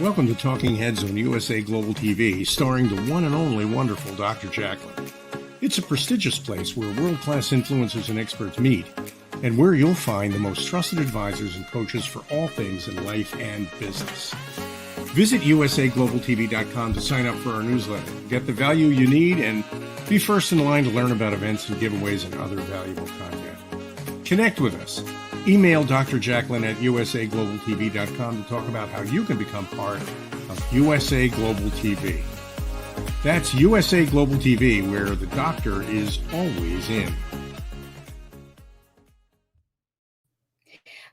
Welcome to Talking Heads on USA Global TV, starring the one and only wonderful Dr. Jacalyn. It's a prestigious place where world-class influencers and experts meet, and where you'll find the most trusted advisors and coaches for all things in life and business. Visit usaglobaltv.com to sign up for our newsletter, get the value you need, and be first in line to learn about events and giveaways and other valuable content. Connect with us. Email Dr. Jacalyn at usaglobaltv.com to talk about how you can become part of USA Global TV. That's USA Global TV, where the doctor is always in.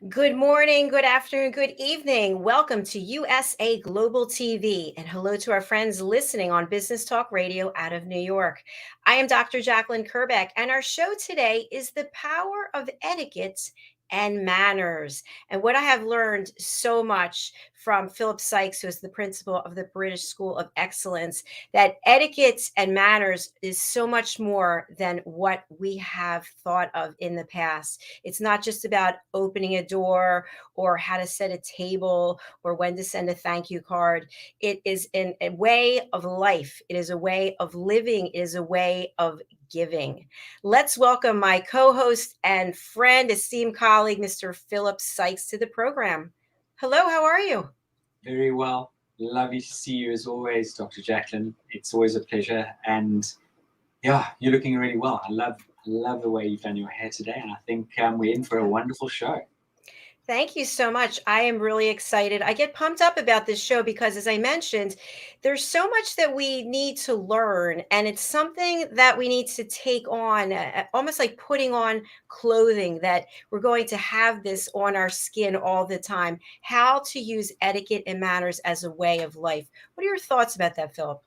Good morning, good afternoon, good evening. Welcome to USA Global TV, and hello to our friends listening on Business Talk Radio out of New York. I am Dr. Jacalyn Kerbeck, and our show today is the power of etiquette and manners. And what I have learned so much from Philip Sykes, who is the principal of the British School of Excellence, that etiquette and manners is so much more than what we have thought of in the past. It's not just about opening a door or how to set a table or when to send a thank you card. It is a way of life. It is a way of living. It is a way of giving. Let's welcome my co-host and friend, esteemed colleague, Mr. Philip Sykes, to the program. Hello, how are you? Very well. Lovely to see you as always, Dr. Jacalyn. It's always a pleasure. And yeah, you're looking really well. I love the way you've done your hair today. And I think we're in for a wonderful show. Thank you so much. I am really excited. I get pumped up about this show because, as I mentioned, there's so much that we need to learn, and it's something that we need to take on, almost like putting on clothing, that we're going to have this on our skin all the time. How to use etiquette and manners as a way of life. What are your thoughts about that, Philip?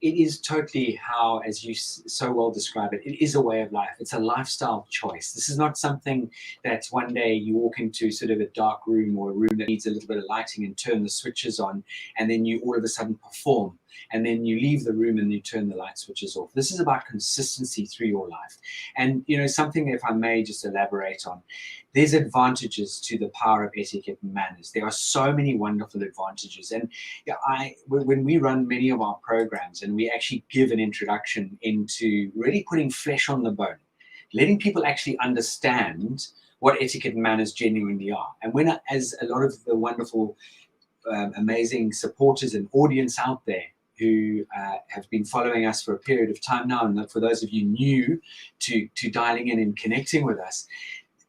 It is totally how, as you so well describe it, it is a way of life. It's a lifestyle choice. This is not something that one day you walk into sort of a dark room or a room that needs a little bit of lighting and turn the switches on, and then you all of a sudden perform, and then you leave the room and you turn the light switches off. This is about consistency through your life. And, you know, something, if I may just elaborate on, there's advantages to the power of etiquette and manners. There are so many wonderful advantages. And when we run many of our programs and we actually give an introduction into really putting flesh on the bone, letting people actually understand what etiquette and manners genuinely are. And when, as a lot of the wonderful, amazing supporters and audience out there who have been following us for a period of time now, and for those of you new to dialing in and connecting with us,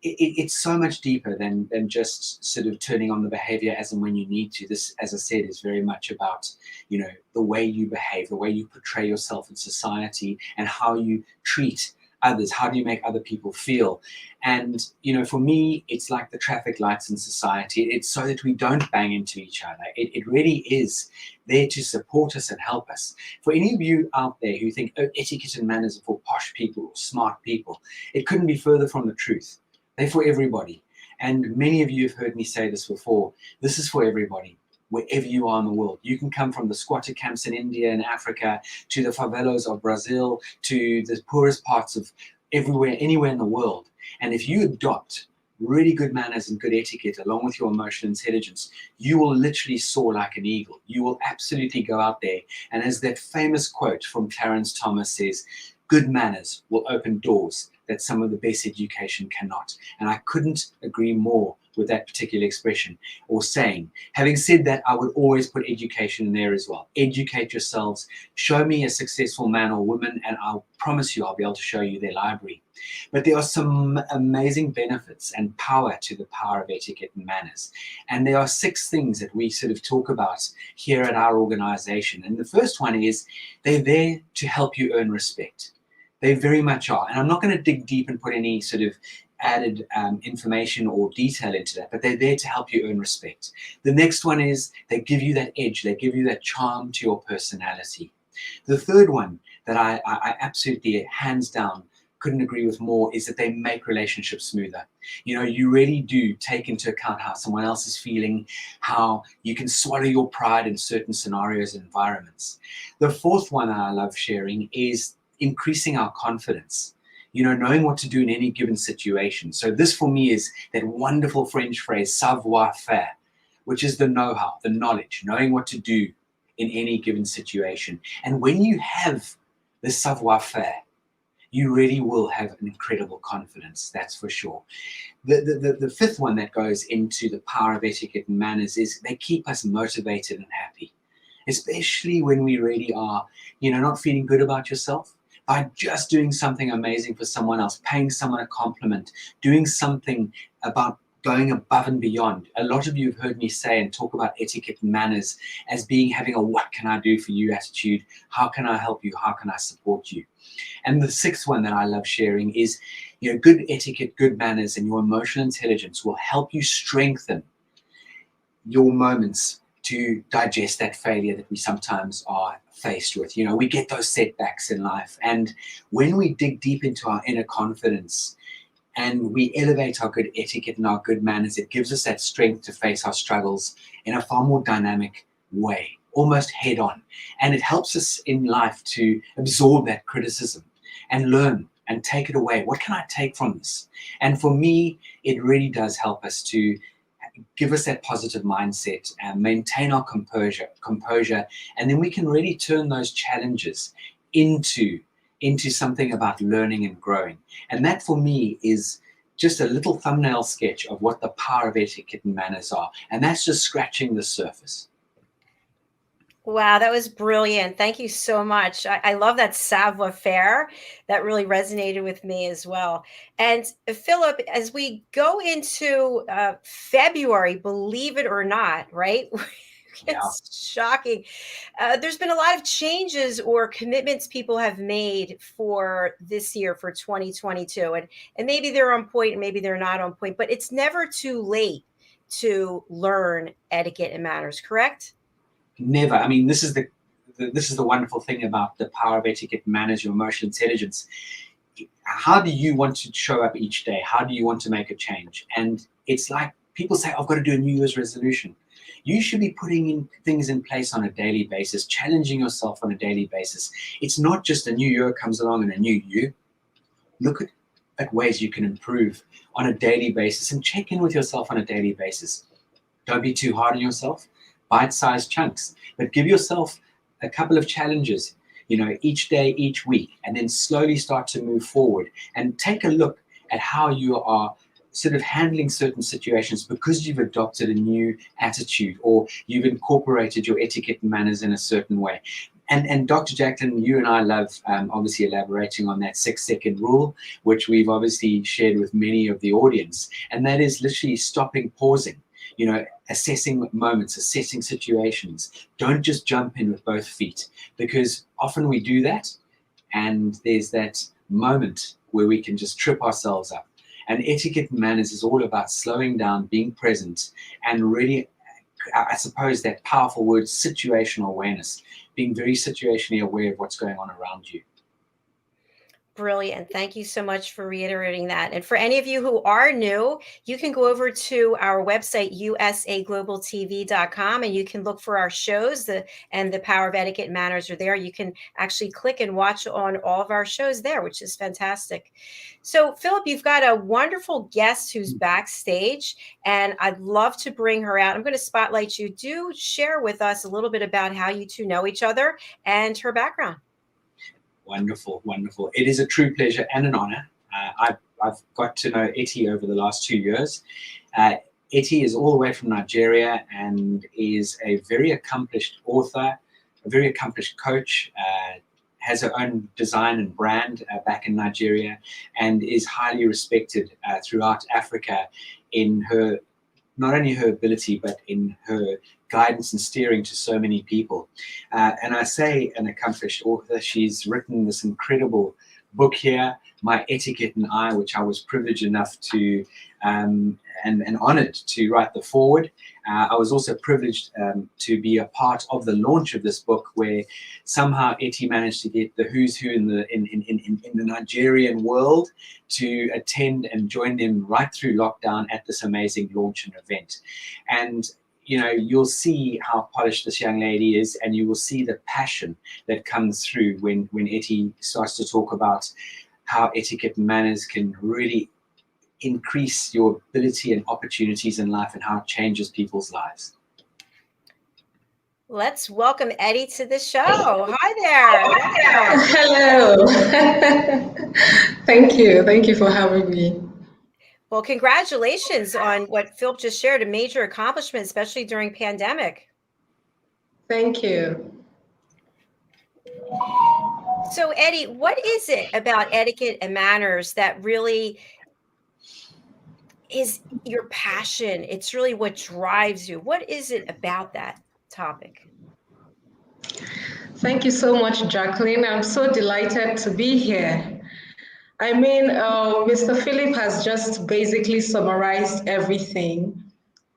it's so much deeper than just sort of turning on the behavior as and when you need to. This, as I said, is very much about, you know, the way you behave, the way you portray yourself in society, and how you treat others. How do you make other people feel? And, you know, for me, it's like the traffic lights in society. It's so that we don't bang into each other. It really is there to support us and help us. For any of you out there who think, oh, etiquette and manners are for posh people or smart people, it couldn't be further from the truth. They're for everybody. And many of you have heard me say this before. This is for everybody, wherever you are in the world. You can come from the squatter camps in India and Africa to the favelas of Brazil to the poorest parts of everywhere, anywhere in the world. And if you adopt really good manners and good etiquette along with your emotional intelligence, you will literally soar like an eagle. You will absolutely go out there. And as that famous quote from Clarence Thomas says, good manners will open doors that some of the best education cannot. And I couldn't agree more with that particular expression or saying. Having said that, I would always put education in there as well. Educate yourselves. Show me a successful man or woman, and I'll promise you I'll be able to show you their library. But there are some amazing benefits and power to the power of etiquette and manners. And there are 6 things that we sort of talk about here at our organization. And the first one is they're there to help you earn respect. They very much are. And I'm not going to dig deep and put any sort of added information or detail into that, but they're there to help you earn respect. The next one is they give you that edge. They give you that charm to your personality. The third one that I absolutely, hands down, couldn't agree with more is that they make relationships smoother. You know, you really do take into account how someone else is feeling, how you can swallow your pride in certain scenarios and environments. The fourth one that I love sharing is increasing our confidence, you know, knowing what to do in any given situation. So this for me is that wonderful French phrase, savoir faire. which is the know-how, the knowledge, knowing what to do in any given situation. And when you have the savoir-faire, you really will have an incredible confidence, that's for sure. The fifth one that goes into the power of etiquette and manners is they keep us motivated and happy, especially when we really are, not feeling good about yourself. By just doing something amazing for someone else, paying someone a compliment, doing something about going above and beyond. A lot of you have heard me say and talk about etiquette and manners as having a what can I do for you attitude. How can I help you? How can I support you? And the sixth one that I love sharing is, good etiquette, good manners, and your emotional intelligence will help you strengthen your moments to digest that failure that we sometimes are faced with. We get those setbacks in life. And when we dig deep into our inner confidence and we elevate our good etiquette and our good manners, it gives us that strength to face our struggles in a far more dynamic way, almost head on. And it helps us in life to absorb that criticism and learn and take it away. What can I take from this? And for me, it really does help us to give us that positive mindset and maintain our composure, and then we can really turn those challenges into something about learning and growing. And that for me is just a little thumbnail sketch of what the power of etiquette and manners are, and that's just scratching the surface. Wow, that was brilliant. Thank you so much. I love that savoir-faire. That really resonated with me as well. And Philip, as we go into February, believe it or not, right? It's shocking. There's been a lot of changes or commitments people have made for this year, for 2022. And maybe they're on point and maybe they're not on point, but it's never too late to learn etiquette and manners, correct? Never. I mean, this is the wonderful thing about the power of etiquette and manners, your emotional intelligence. How do you want to show up each day? How do you want to make a change? And it's like people say, I've got to do a New Year's resolution. You should be putting in things in place on a daily basis, challenging yourself on a daily basis. It's not just a new year comes along and a new you. Look at ways you can improve on a daily basis and check in with yourself on a daily basis. Don't be too hard on yourself. Bite-sized chunks, but give yourself a couple of challenges, each day, each week, and then slowly start to move forward and take a look at how you are sort of handling certain situations because you've adopted a new attitude or you've incorporated your etiquette and manners in a certain way. And Dr. Jacalyn, you and I love obviously elaborating on that 6-second rule, which we've obviously shared with many of the audience, and that is literally stopping, pausing. Assessing moments, assessing situations. Don't just jump in with both feet, because often we do that and there's that moment where we can just trip ourselves up. And etiquette and manners is all about slowing down, being present, and really, I suppose that powerful word, situational awareness, being very situationally aware of what's going on around you. Brilliant. Thank you so much for reiterating that. And for any of you who are new, you can go over to our website, usaglobaltv.com, and you can look for our shows. And the Power of Etiquette and Manners are there. You can actually click and watch on all of our shows there, which is fantastic. So, Philip, you've got a wonderful guest who's backstage, and I'd love to bring her out. I'm going to spotlight you. Do share with us a little bit about how you two know each other and her background. Wonderful, wonderful. It is a true pleasure and an honor. I've got to know Etty over the last 2 years. Etty is all the way from Nigeria and is a very accomplished author, a very accomplished coach, has her own design and brand back in Nigeria, and is highly respected throughout Africa in her, not only her ability, but in her guidance and steering to so many people. And I say an accomplished author. She's written this incredible book here, My Etiquette and I, which I was privileged enough to and honored to write the foreword. I was also privileged to be a part of the launch of this book, where somehow Etty managed to get the who's who in the Nigerian world to attend and join them right through lockdown at this amazing launch and event. And you'll see how polished this young lady is, and you will see the passion that comes through when Etty starts to talk about how etiquette and manners can really increase your ability and opportunities in life and how it changes people's lives. Let's welcome Eddie to the show. Hi there. Hello. Thank you. Thank you for having me. Well, congratulations on what Phil just shared, a major accomplishment, especially during pandemic. Thank you. So, Eddie, what is it about etiquette and manners that really is your passion? It's really what drives you. What is it about that topic? Thank you so much, Jacalyn. I'm so delighted to be here. I mean, Mr. Philip has just basically summarized everything.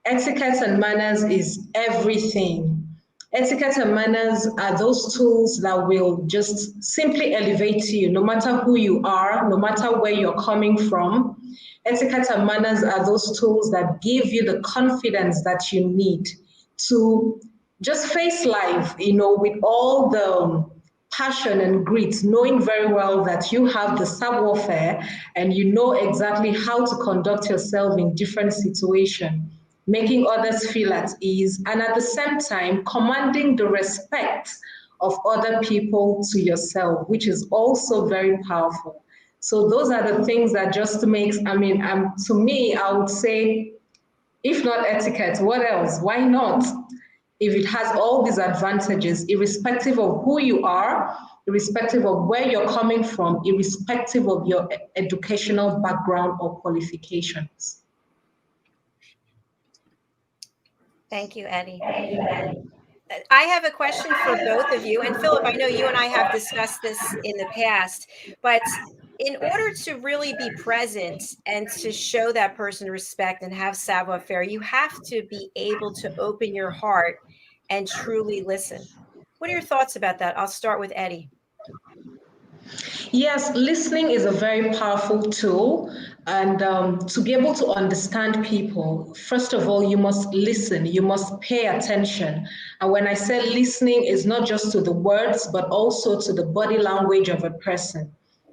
Etiquette and manners is everything. Etiquette and manners are those tools that will just simply elevate you, no matter who you are, no matter where you're coming from. Etiquette and manners are those tools that give you the confidence that you need to just face life, with all the passion and grit, knowing very well that you have the savoir-faire and you know exactly how to conduct yourself in different situations, making others feel at ease, and at the same time, commanding the respect of other people to yourself, which is also very powerful. So those are the things that just makes, to me, I would say, if not etiquette, what else? Why not? If it has all these advantages, irrespective of who you are, irrespective of where you're coming from, irrespective of your educational background or qualifications. Thank you, Eddie. I have a question for both of you. And Philip, I know you and I have discussed this in the past, but in order to really be present and to show that person respect and have savoir-faire, you have to be able to open your heart and truly listen. What are your thoughts about that? I'll start with Eddie. Yes, listening is a very powerful tool. And to be able to understand people, first of all, you must listen, you must pay attention. And when I say listening, it's not just to the words, but also to the body language of a person.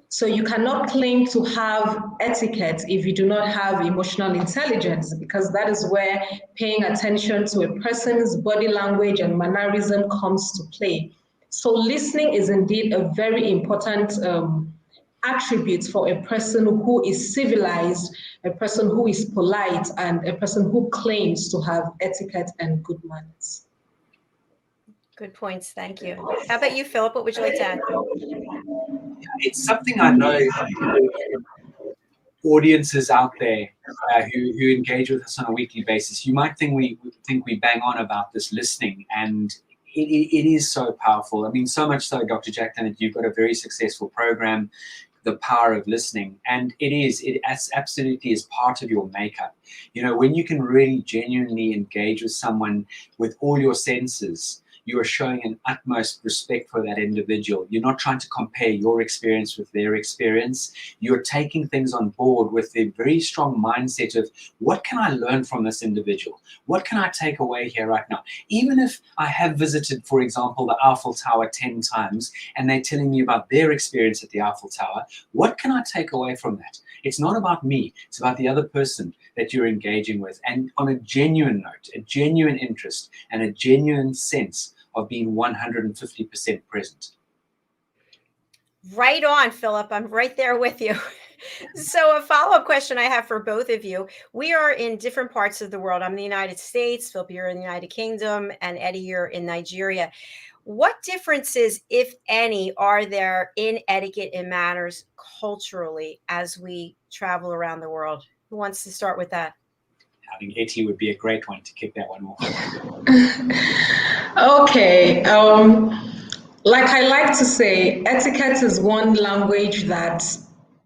So you cannot claim to have etiquette if you do not have emotional intelligence, because that is where paying attention to a person's body language and mannerism comes to play. So listening is indeed a very important attribute for a person who is civilized, a person who is polite, and a person who claims to have etiquette and good manners. Good points. Thank you. How about you, Philip? What would you like to add? It's something I know audiences out there who engage with us on a weekly basis. You might think we bang on about this listening, and it is so powerful. I mean, so much so, Dr. Jacalyn, that you've got a very successful program, The Power of Listening, and it absolutely is part of your makeup. When you can really genuinely engage with someone with all your senses, you are showing an utmost respect for that individual. You're not trying to compare your experience with their experience. You're taking things on board with a very strong mindset of, what can I learn from this individual? What can I take away here right now? Even if I have visited, for example, the Eiffel Tower 10 times, and they're telling me about their experience at the Eiffel Tower, what can I take away from that? It's not about me, it's about the other person that you're engaging with, and on a genuine note, a genuine interest, and a genuine sense of being 150% present. Right on, Philip. I'm right there with you. So a follow-up question I have for both of you. We are in different parts of the world. I'm in the United States, Philip, you're in the United Kingdom, and Eddie, you're in Nigeria. What differences, if any, are there in etiquette and manners culturally as we travel around the world? Who wants to start with that? I think Etty would be a great one to kick that one off. Okay. Like I like to say, etiquette is one language that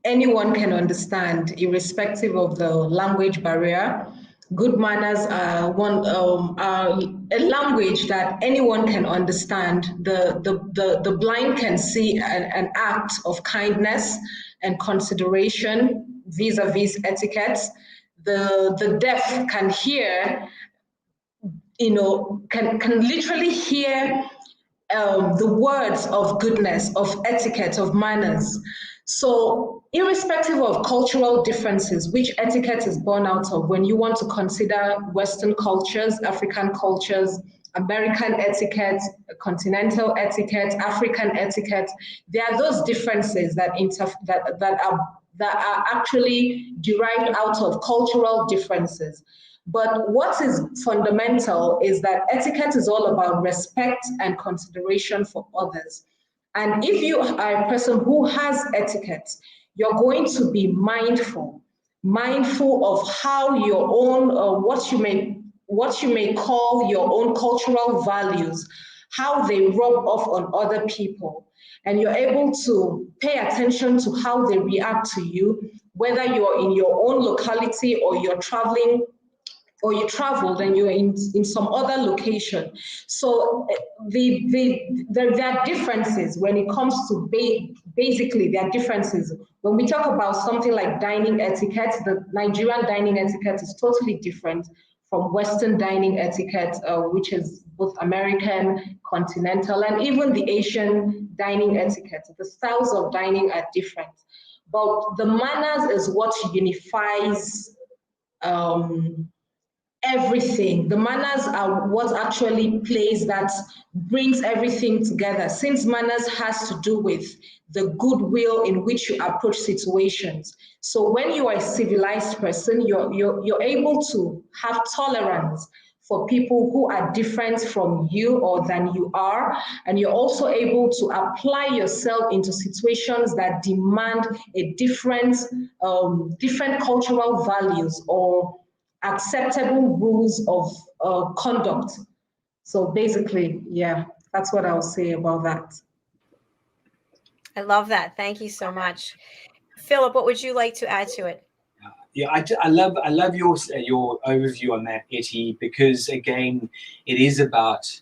anyone can understand, irrespective of the language barrier. Good manners are a language that anyone can understand. The blind can see an act of kindness and consideration vis-a-vis etiquette. The deaf can hear, can literally hear the words of goodness, of etiquette, of manners. So irrespective of cultural differences, which etiquette is born out of, when you want to consider Western cultures, African cultures, American etiquette, continental etiquette, African etiquette. There are those differences that are actually derived out of cultural differences. But what is fundamental is that etiquette is all about respect and consideration for others. And if you are a person who has etiquette, you're going to be mindful of how your own, what you may call your own cultural values, how they rub off on other people. And you're able to pay attention to how they react to you, whether you're in your own locality or you're traveling, or you traveled and you're in some other location. So there are differences when it comes to, basically there are differences. When we talk about something like dining etiquette, the Nigerian dining etiquette is totally different from Western dining etiquette, which is both American, continental, and even the Asian dining etiquette. The styles of dining are different. But the manners is what unifies everything. The manners are what actually brings everything together, since manners has to do with the goodwill in which you approach situations. So when you are a civilized person, you're able to have tolerance for people who are different from you or than you are, and you're also able to apply yourself into situations that demand a different cultural values or acceptable rules of conduct. So basically, yeah, that's what I'll say about that. I love that. Thank you so much. Philip, what would you like to add to it? Yeah, I love your overview on that, Etty, because again, it is about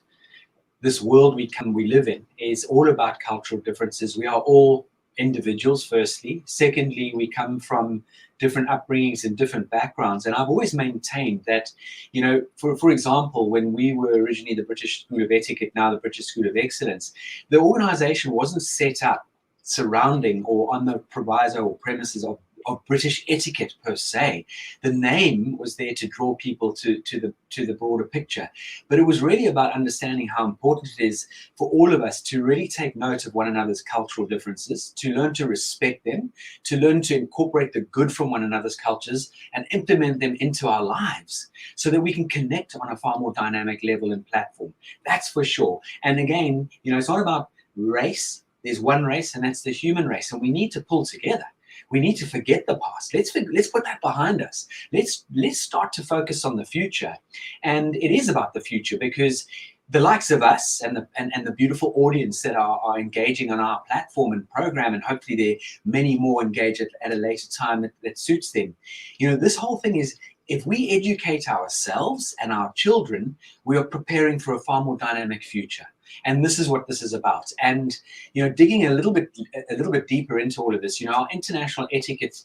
this world we live in. Is all about cultural differences. We are all individuals, firstly. Secondly, we come from different upbringings and different backgrounds. And I've always maintained that, you know, for example, when we were originally the British School of Etiquette, now the British School of Excellence, the organization wasn't set up surrounding or on the proviso or premises of British etiquette per se. The name was there to draw people to the broader picture, but it was really about understanding how important it is for all of us to really take note of one another's cultural differences, to learn to respect them, to learn to incorporate the good from one another's cultures and implement them into our lives so that we can connect on a far more dynamic level and platform. That's for sure. And again, you know, it's not about race. There's one race, and that's the human race, and we need to pull together. We need to forget the past. Let's put that behind us. Let's start to focus on the future. And it is about the future because the likes of us and the beautiful audience that are engaging on our platform and program, and hopefully there are many more engaged at a later time that suits them. You know, this whole thing is, if we educate ourselves and our children, we are preparing for a far more dynamic future. And this is what this is about. And, you know, digging a little bit deeper into all of this, you know, our international etiquette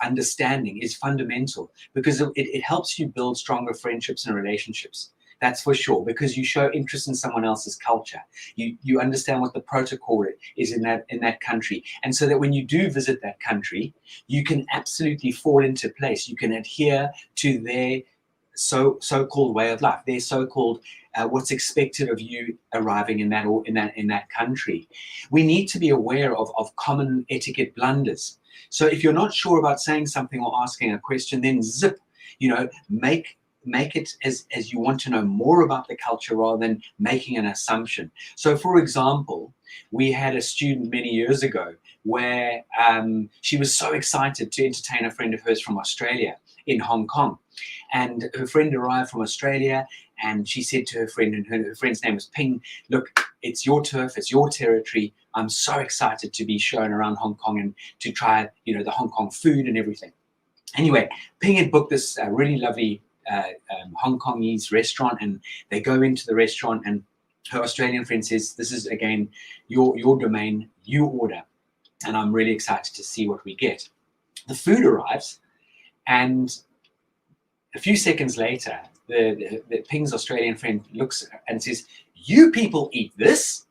understanding is fundamental because it helps you build stronger friendships and relationships. That's for sure, because you show interest in someone else's culture. You understand what the protocol is in that country. And so that when you do visit that country, you can absolutely fall into place. You can adhere to their so-called way of life, their so-called what's expected of you arriving in that country. We need to be aware of common etiquette blunders. So if you're not sure about saying something or asking a question, then zip, you know, make it as you want to know more about the culture rather than making an assumption. So for example, we had a student many years ago where she was so excited to entertain a friend of hers from Australia in Hong Kong. And her friend arrived from Australia, and she said to her friend, and her friend's name was Ping, look, it's your turf, it's your territory. I'm so excited to be shown around Hong Kong and to try, you know, the Hong Kong food and everything. Anyway, Ping had booked this really lovely Hong Kongese restaurant, and they go into the restaurant, and her Australian friend says, this is, again, your domain, you order. And I'm really excited to see what we get. The food arrives, and a few seconds later, the Ping's Australian friend looks and says, you people eat this?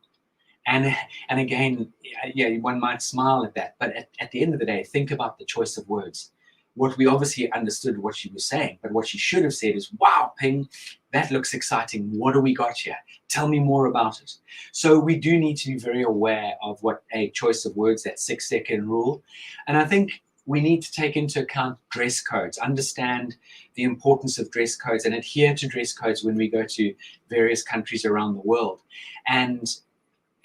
And again, yeah, one might smile at that, but at the end of the day, think about the choice of words. what we obviously understood what she was saying, but what she should have said is, wow, Ping, that looks exciting. What do we got here? Tell me more about it. So we do need to be very aware of what a choice of words, that 6-second rule. And I think we need to take into account dress codes, understand the importance of dress codes and adhere to dress codes when we go to various countries around the world. And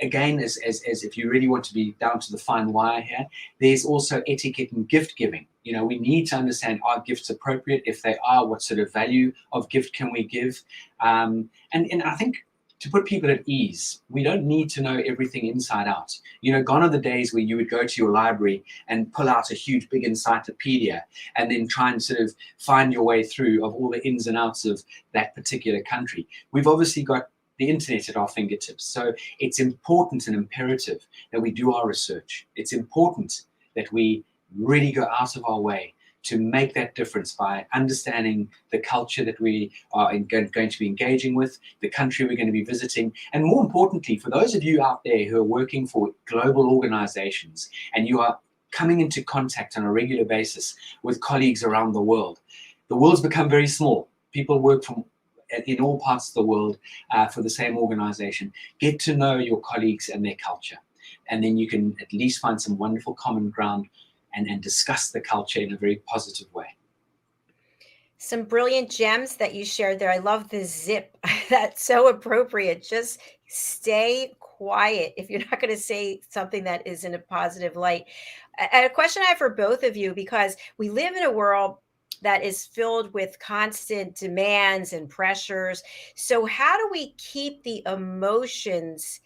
again, as if you really want to be down to the fine wire here, there's also etiquette and gift giving. You know, we need to understand, are gifts appropriate? If they are, what sort of value of gift can we give? And I think to put people at ease, we don't need to know everything inside out. You know, gone are the days where you would go to your library and pull out a huge big encyclopedia and then try and sort of find your way through of all the ins and outs of that particular country. We've obviously got the internet at our fingertips. So it's important and imperative that we do our research. It's important that we really go out of our way to make that difference by understanding the culture that we are going to be engaging with, the country we're going to be visiting, and more importantly, for those of you out there who are working for global organizations and you are coming into contact on a regular basis with colleagues around the world's become very small. People work from in all parts of the world for the same organization. Get to know your colleagues and their culture, and then you can at least find some wonderful common ground and discuss the culture in a very positive way. Some brilliant gems that you shared there. I love the zip. That's so appropriate. Just stay quiet if you're not going to say something that is in a positive light. A question I have for both of you, because we live in a world that is filled with constant demands and pressures. So how do we keep the emotions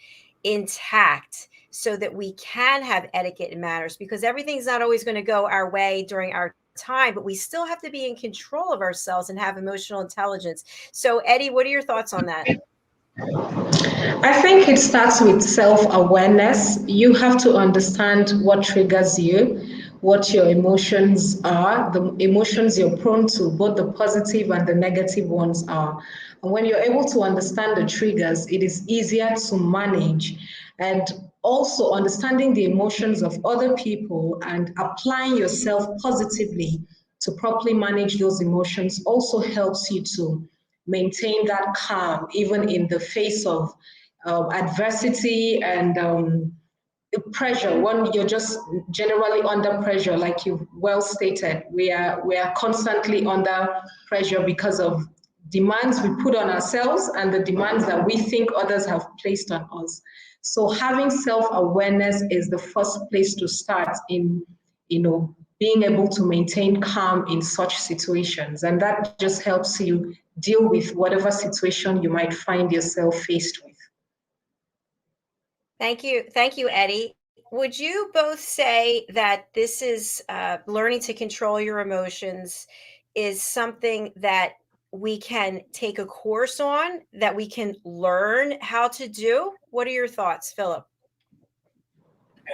intact so that we can have etiquette and manners? Because everything's not always going to go our way during our time, but we still have to be in control of ourselves and have emotional intelligence. So Eddie, what are your thoughts on that? I think it starts with self-awareness. You have to understand what triggers you, what your emotions are, the emotions you're prone to, both the positive and the negative ones are. And when you're able to understand the triggers, it is easier to manage. And also understanding the emotions of other people and applying yourself positively to properly manage those emotions also helps you to maintain that calm, even in the face of adversity and pressure. When you're just generally under pressure, like you well stated, we are constantly under pressure because of demands we put on ourselves and the demands that we think others have placed on us. So having self-awareness is the first place to start in, being able to maintain calm in such situations. And that just helps you deal with whatever situation you might find yourself faced with. Thank you. Thank you, Eddie. Would you both say that this is learning to control your emotions is something that we can take a course on, that we can learn how to do? What are your thoughts, Philip?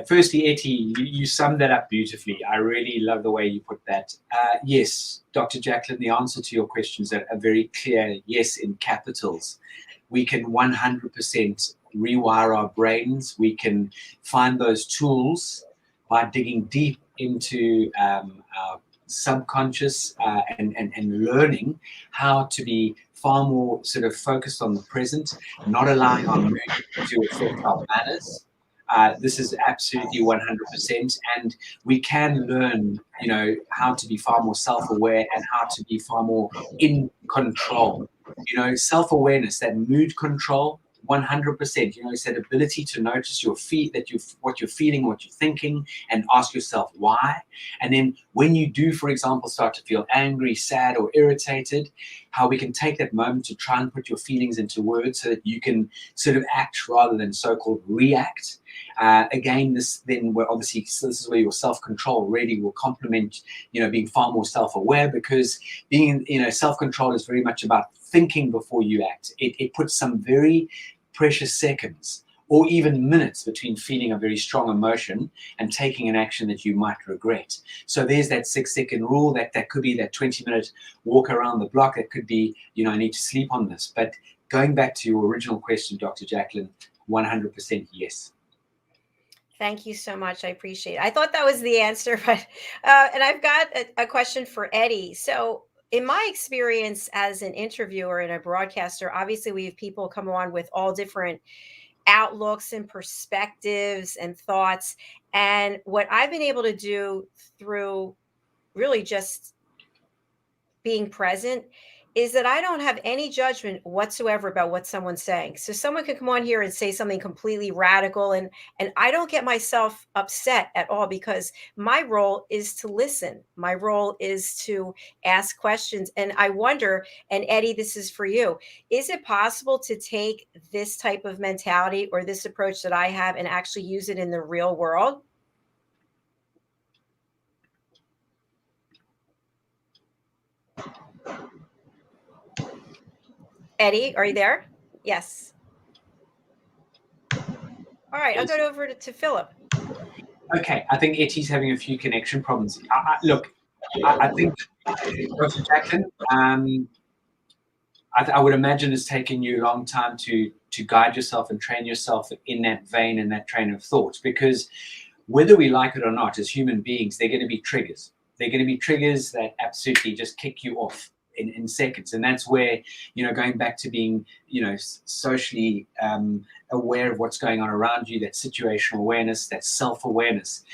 Firstly, Etty, you summed that up beautifully. I really love the way you put that. Yes, Dr. Jacalyn, the answer to your questions are a very clear yes in capitals. We can 100% rewire our brains. We can find those tools by digging deep into our subconscious and learning how to be far more sort of focused on the present, not allowing our mood to affect our manners. This is absolutely 100%, and we can learn, how to be far more self-aware and how to be far more in control. Self-awareness, that mood control, 100%. It's that ability to notice what you're feeling, what you're thinking, and ask yourself why. And then when you do, for example, start to feel angry, sad, or irritated, how we can take that moment to try and put your feelings into words so that you can sort of act rather than so-called react. Again, this is where your self-control really will complement, being far more self-aware, because being, self-control is very much about thinking before you act. It puts some very precious seconds or even minutes between feeling a very strong emotion and taking an action that you might regret. So there's that 6-second rule. That could be that 20-minute walk around the block. It could be, I need to sleep on this. But going back to your original question, Dr. Jacalyn, 100% yes. Thank you so much. I appreciate it. I thought that was the answer, but and I've got a question for Eddie. So, in my experience as an interviewer and a broadcaster, obviously we have people come on with all different outlooks and perspectives and thoughts. And what I've been able to do through really just being present is that I don't have any judgment whatsoever about what someone's saying. So someone could come on here and say something completely radical, and I don't get myself upset at all, because my role is to listen. My role is to ask questions. And I wonder, and Eddie, this is for you. Is it possible to take this type of mentality or this approach that I have and actually use it in the real world? Eddie, are you there? Yes. All right, I'll Yes. go over to Philip. Okay, I think Etty's having a few connection problems. Look, I think, Dr. Jacalyn, I would imagine it's taken you a long time to guide yourself and train yourself in that vein and that train of thought, because whether we like it or not, as human beings, they're going to be triggers. They're going to be triggers that absolutely just kick you off in seconds. And that's where, going back to being, socially aware of what's going on around you, that situational awareness, that self-awareness.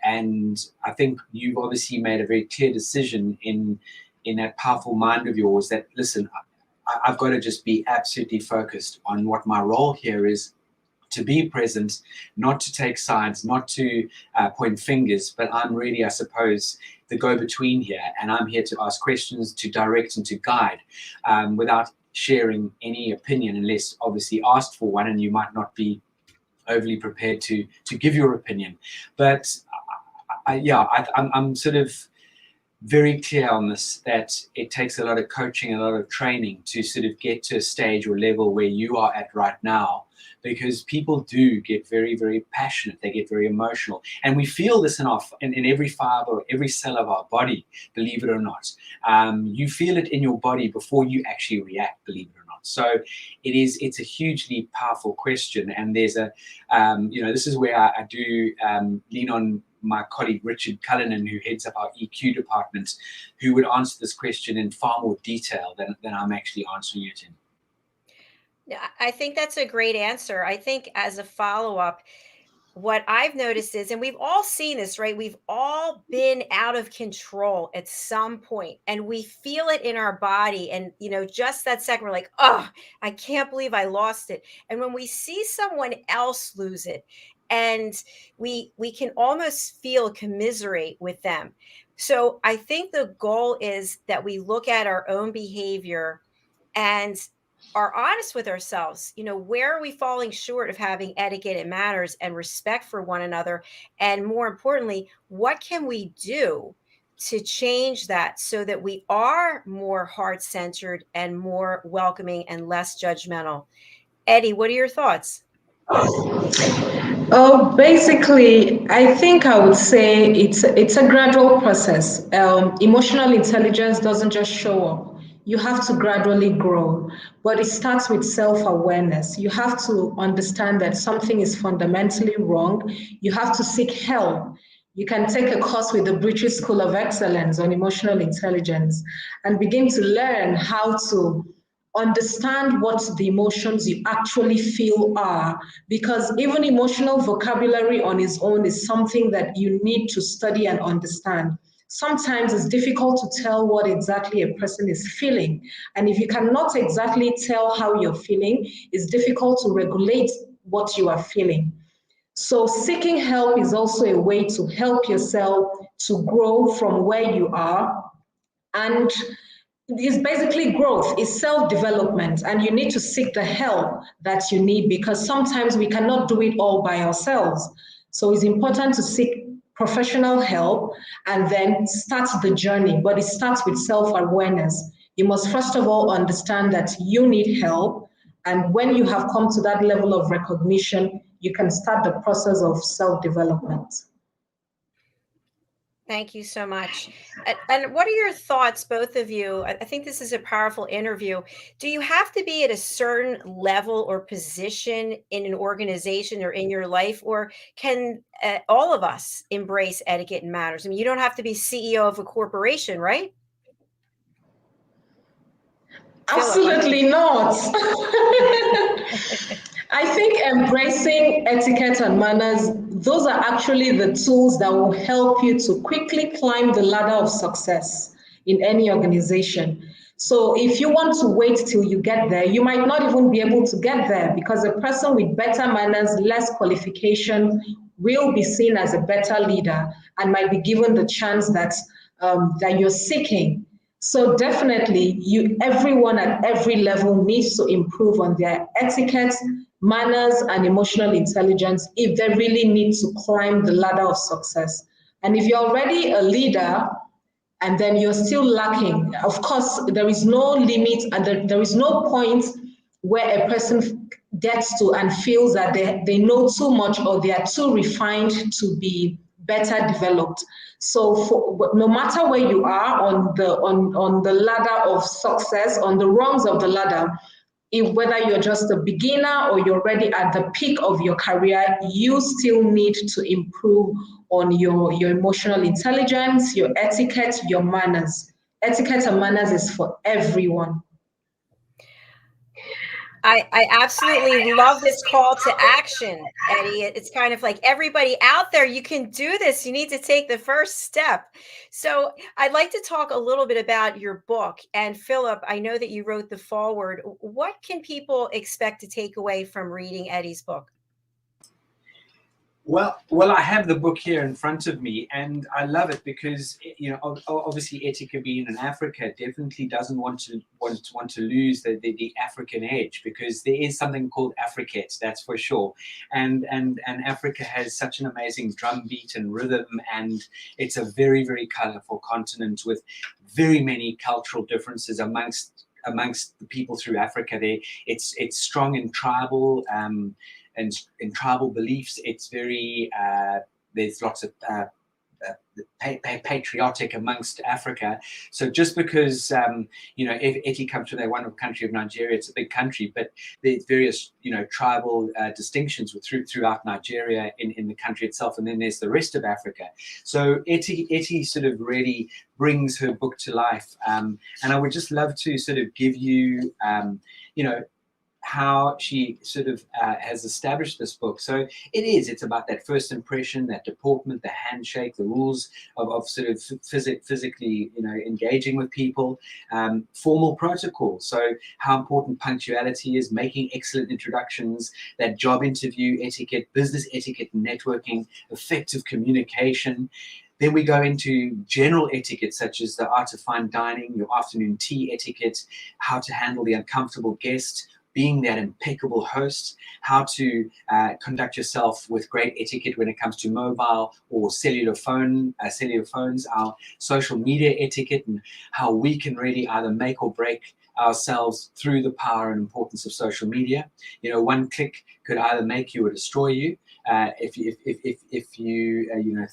And I think you've obviously made a very clear decision in that powerful mind of yours that, listen, I've got to just be absolutely focused on what my role here is, to be present, not to take sides, not to point fingers, but I'm really, I suppose, the go-between here, and I'm here to ask questions, to direct and to guide, without sharing any opinion, unless obviously asked for one, and you might not be overly prepared to give your opinion. But I'm sort of very clear on this, that it takes a lot of coaching, a lot of training to sort of get to a stage or level where you are at right now, because people do get very, very passionate. They get very emotional. And we feel this in every fiber, every cell of our body, believe it or not. You feel it in your body before you actually react, believe it or not. So it's a hugely powerful question. And there's this is where I do lean on my colleague Richard Cullinan, who heads up our EQ department, who would answer this question in far more detail than I'm actually answering it in. Yeah, I think that's a great answer. I think as a follow-up, what I've noticed is, and we've all seen this, right? We've all been out of control at some point, and we feel it in our body. And, just that second, we're like, oh, I can't believe I lost it. And when we see someone else lose it, and we can almost feel commiserate with them. So I think the goal is that we look at our own behavior and are honest with ourselves. Where are we falling short of having etiquette and manners and respect for one another? And more importantly, what can we do to change that so that we are more heart-centered and more welcoming and less judgmental? Eddie, what are your thoughts? Oh, basically, I think I would say it's a gradual process. Emotional intelligence doesn't just show up. You have to gradually grow, but it starts with self-awareness. You have to understand that something is fundamentally wrong. You have to seek help. You can take a course with the British School of Excellence on emotional intelligence and begin to learn how to understand what the emotions you actually feel are, because even emotional vocabulary on its own is something that you need to study and understand. Sometimes it's difficult to tell what exactly a person is feeling. And if you cannot exactly tell how you're feeling, it's difficult to regulate what you are feeling. So seeking help is also a way to help yourself to grow from where you are. And it's basically growth, it's self-development, and you need to seek the help that you need, because sometimes we cannot do it all by ourselves. So it's important to seek professional help and then start the journey, but it starts with self-awareness. You must first of all understand that you need help, and when you have come to that level of recognition, you can start the process of self-development. Thank you so much. And what are your thoughts, both of you? I think this is a powerful interview. Do you have to be at a certain level or position in an organization or in your life, or can all of us embrace etiquette and manners? I mean, you don't have to be CEO of a corporation, right? Philip, I know. Absolutely not. I think embracing etiquette and manners, those are actually the tools that will help you to quickly climb the ladder of success in any organization. So if you want to wait till you get there, you might not even be able to get there because a person with better manners, less qualification, will be seen as a better leader and might be given the chance that you're seeking. So definitely, everyone at every level needs to improve on their etiquette, manners, and emotional intelligence if they really need to climb the ladder of success. And if you're already a leader and then you're still lacking, of course, there is no limit and there is no point where a person gets to and feels that they know too much or they are too refined to be better developed. So no matter where you are on the ladder of success, on the rungs of the ladder, whether you're just a beginner or you're already at the peak of your career, you still need to improve on your emotional intelligence, your etiquette, your manners. Etiquette and manners is for everyone. I absolutely love this call to action, Eddie. It's kind of like everybody out there, you can do this. You need to take the first step. So I'd like to talk a little bit about your book. And Philip, I know that you wrote the foreword. What can people expect to take away from reading Eddie's book? Well, I have the book here in front of me, and I love it because obviously etiquette being in Africa definitely doesn't want to lose the African edge, because there is something called Afriquette, that's for sure, and Africa has such an amazing drum beat and rhythm, and it's a very, very colorful continent with very many cultural differences amongst the people through Africa. It's strong in tribal. And in tribal beliefs, it's very there's lots of patriotic amongst Africa. So just because if Eti comes from the wonderful country of Nigeria, it's a big country, but there's various tribal distinctions throughout Nigeria in the country itself, and then there's the rest of Africa. So Eti sort of really brings her book to life, and I would just love to sort of give you how she sort of has established this book. So it's about that first impression, that deportment, the handshake, the rules of sort of physically, engaging with people, formal protocol. So how important punctuality is, making excellent introductions, that job interview etiquette, business etiquette, networking, effective communication. Then we go into general etiquette, such as the art of fine dining, your afternoon tea etiquette, how to handle the uncomfortable guest, being that impeccable host, how to conduct yourself with great etiquette when it comes to mobile or cellular phones, our social media etiquette, and how we can really either make or break ourselves through the power and importance of social media. One click could either make you or destroy you. If you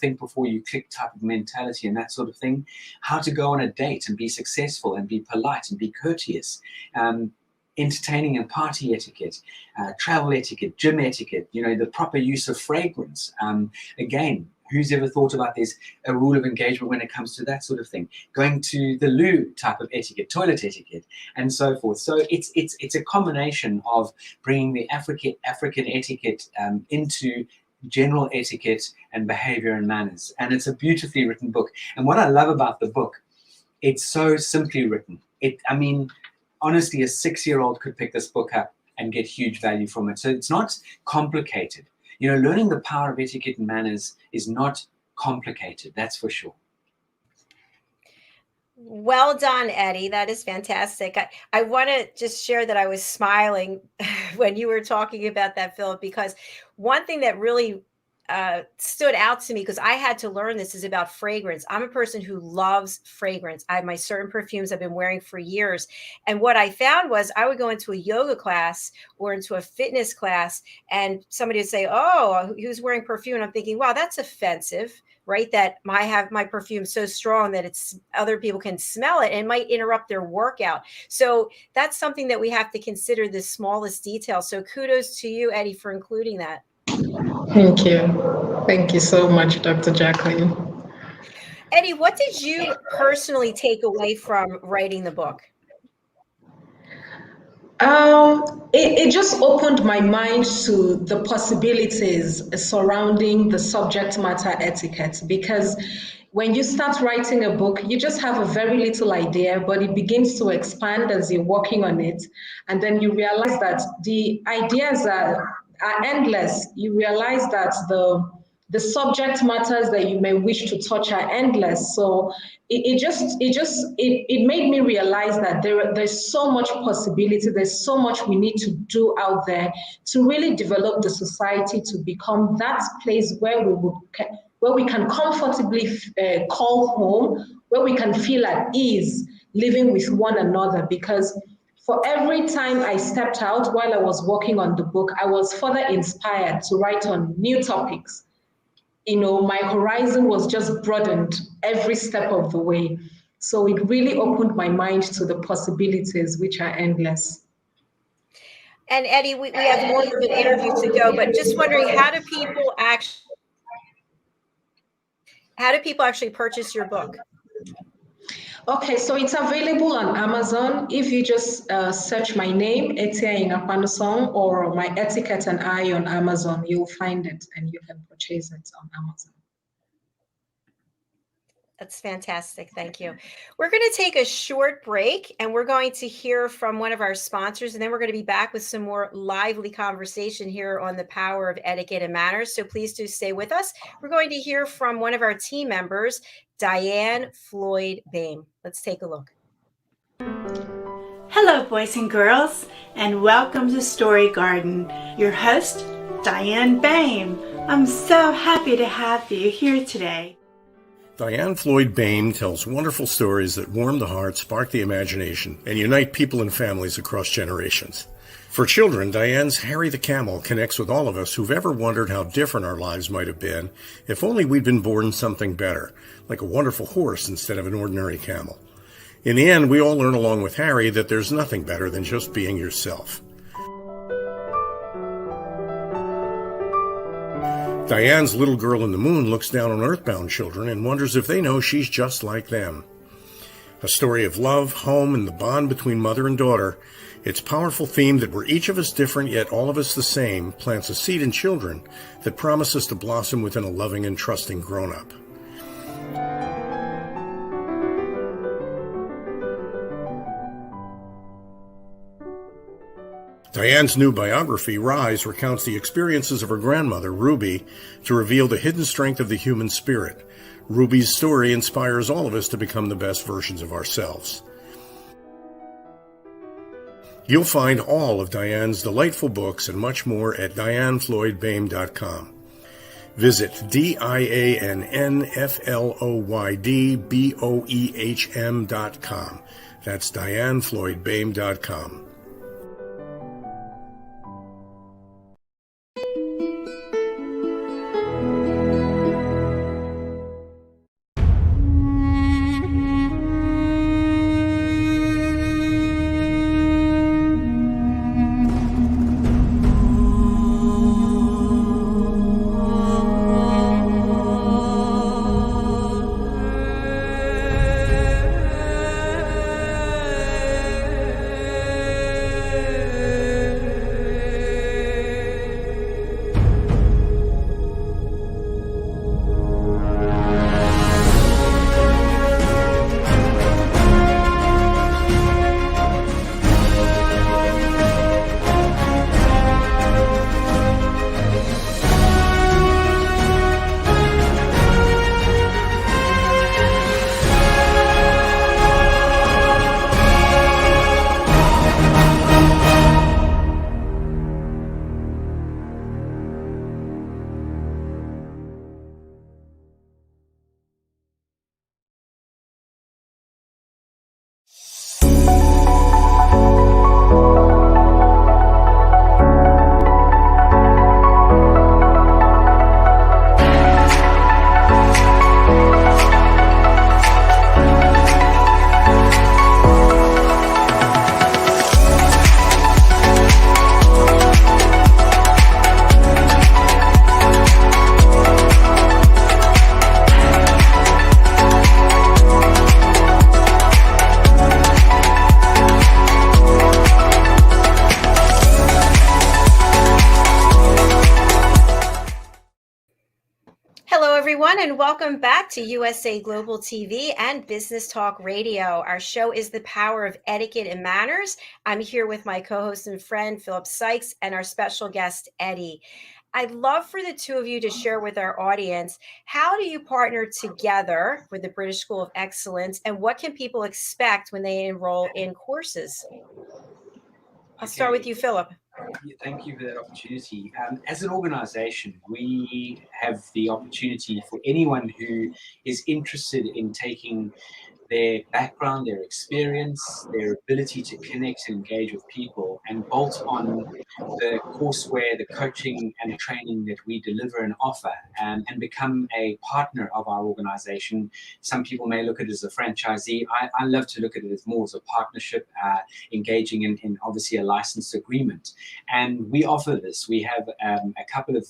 think before you click type of mentality and that sort of thing. How to go on a date and be successful and be polite and be courteous. Entertaining and party etiquette, travel etiquette, gym etiquette, the proper use of fragrance. Again, who's ever thought about there's a rule of engagement when it comes to that sort of thing? Going to the loo type of etiquette, toilet etiquette, and so forth. So it's a combination of bringing the African etiquette into general etiquette and behavior and manners. And it's a beautifully written book. And what I love about the book, it's so simply written. Honestly, a 6-year-old could pick this book up and get huge value from it. So it's not complicated. Learning the power of etiquette and manners is not complicated, that's for sure. Well done, Eddie. That is fantastic. I want to just share that I was smiling when you were talking about that, Philip, because one thing that really stood out to me, because I had to learn this, is about fragrance. I'm a person who loves fragrance. I have my certain perfumes I've been wearing for years. And what I found was I would go into a yoga class or into a fitness class, and somebody would say, oh, who's wearing perfume? And I'm thinking, wow, that's offensive, right? That I have my perfume so strong that it's other people can smell it and might interrupt their workout. So that's something that we have to consider, the smallest detail. So kudos to you, Eddie, for including that. Thank you. Thank you so much, Dr. Jacalyn. Eddie, what did you personally take away from writing the book? It just opened my mind to the possibilities surrounding the subject matter etiquette, because when you start writing a book, you just have a very little idea, but it begins to expand as you're working on it. And then you realize that the ideas are endless. You realize that the subject matters that you may wish to touch are endless. So it made me realize that there's so much possibility, there's so much we need to do out there to really develop the society to become that place where we can comfortably call home, where we can feel at ease living with one another. Because for every time I stepped out while I was working on the book, I was further inspired to write on new topics. You know, my horizon was just broadened every step of the way. So it really opened my mind to the possibilities, which are endless. And Eddie, we have more of an interview to go, but just wondering, how do people actually purchase your book? Okay, so it's available on Amazon. If you just search my name, Etienying Akpanusong, or my Etiquette and I on Amazon, you'll find it and you can purchase it on Amazon. That's fantastic. Thank you. We're going to take a short break, and we're going to hear from one of our sponsors, and then we're going to be back with some more lively conversation here on the power of etiquette and manners. So please do stay with us. We're going to hear from one of our team members, Diane Floyd-Bame. Let's take a look. Hello, boys and girls, and welcome to Story Garden. Your host, Diane Bame. I'm so happy to have you here today. Diane Floyd-Bame tells wonderful stories that warm the heart, spark the imagination, and unite people and families across generations. For children, Diane's Harry the Camel connects with all of us who've ever wondered how different our lives might have been if only we'd been born something better, like a wonderful horse instead of an ordinary camel. In the end, we all learn along with Harry that there's nothing better than just being yourself. Diane's Little Girl in the Moon looks down on earthbound children and wonders if they know she's just like them. A story of love, home, and the bond between mother and daughter, its powerful theme that we're each of us different yet all of us the same plants a seed in children that promises to blossom within a loving and trusting grown-up. Diane's new biography, Rise, recounts the experiences of her grandmother, Ruby, to reveal the hidden strength of the human spirit. Ruby's story inspires all of us to become the best versions of ourselves. You'll find all of Diane's delightful books and much more at dianefloydbame.com. Visit dianefloydboehm.com. That's dianefloydbame.com. Hello, everyone, and welcome back to USA Global TV and Business Talk Radio. Our show is The Power of Etiquette and Manners. I'm here with my co-host and friend, Philip Sykes, and our special guest, Eddie. I'd love for the two of you to share with our audience, how do you partner together with the British School of Excellence, and what can people expect when they enroll in courses? I'll start with you, Philip. Thank you for that opportunity. As an organization, we have the opportunity for anyone who is interested in taking their background, their experience, their ability to connect and engage with people, and bolt on the courseware, the coaching and training that we deliver and offer, and become a partner of our organization. Some people may look at it as a franchisee. I love to look at it as more as a partnership, engaging in obviously a licensed agreement. And we offer this. We have a couple of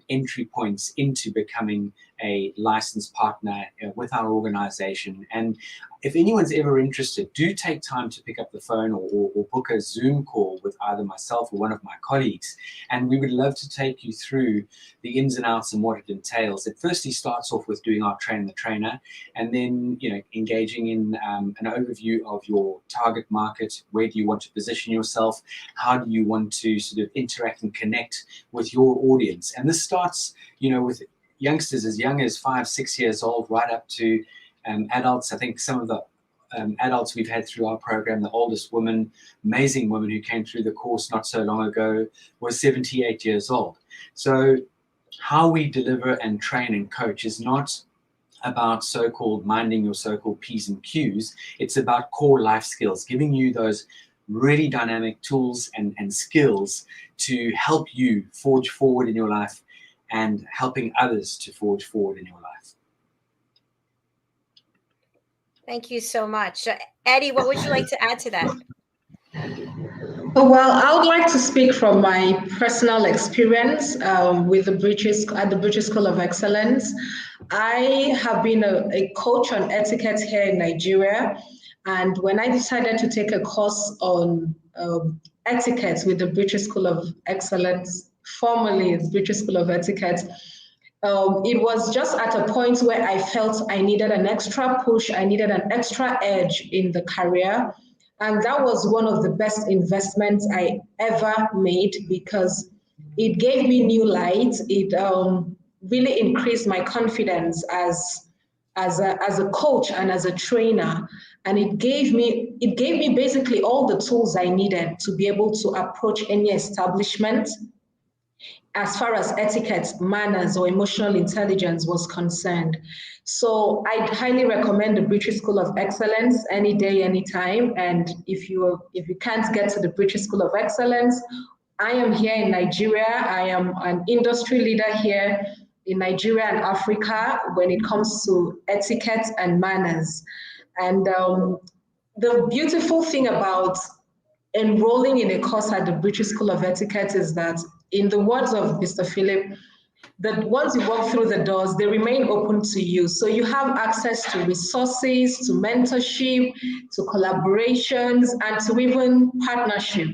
entry points into becoming a licensed partner with our organization. And if anyone's ever interested, do take time to pick up the phone or book a Zoom call with either myself or one of my colleagues. And we would love to take you through the ins and outs and what it entails. It firstly starts off with doing our train the trainer, and then engaging in an overview of your target market. Where do you want to position yourself? How do you want to sort of interact and connect with your audience? And this starts, with youngsters as young as 5, 6 years old, right up to adults. I think some of the adults we've had through our program, the oldest woman, amazing woman who came through the course not so long ago, was 78 years old. So how we deliver and train and coach is not about so-called minding your so-called P's and Q's. It's about core life skills, giving you those really dynamic tools and skills to help you forge forward in your life and helping others to forge forward in your life. Thank you so much. Eddie, what would you like to add to that? Well, I would like to speak from my personal experience with the British School of Excellence. I have been a coach on etiquette here in Nigeria. And when I decided to take a course on etiquette with the British School of Excellence, formerly the British School of Etiquette, it was just at a point where I felt I needed an extra push, I needed an extra edge in the career. And that was one of the best investments I ever made, because it gave me new light. It really increased my confidence as a coach and as a trainer. And it gave me basically all the tools I needed to be able to approach any establishment as far as etiquette, manners, or emotional intelligence was concerned. So I'd highly recommend the British School of Excellence any day, anytime. And if you can't get to the British School of Excellence, I am here in Nigeria. I am an industry leader here in Nigeria and Africa when it comes to etiquette and manners. And the beautiful thing about enrolling in a course at the British School of Etiquette is that, in the words of Mr. Philip, that once you walk through the doors, they remain open to you. So you have access to resources, to mentorship, to collaborations, and to even partnership.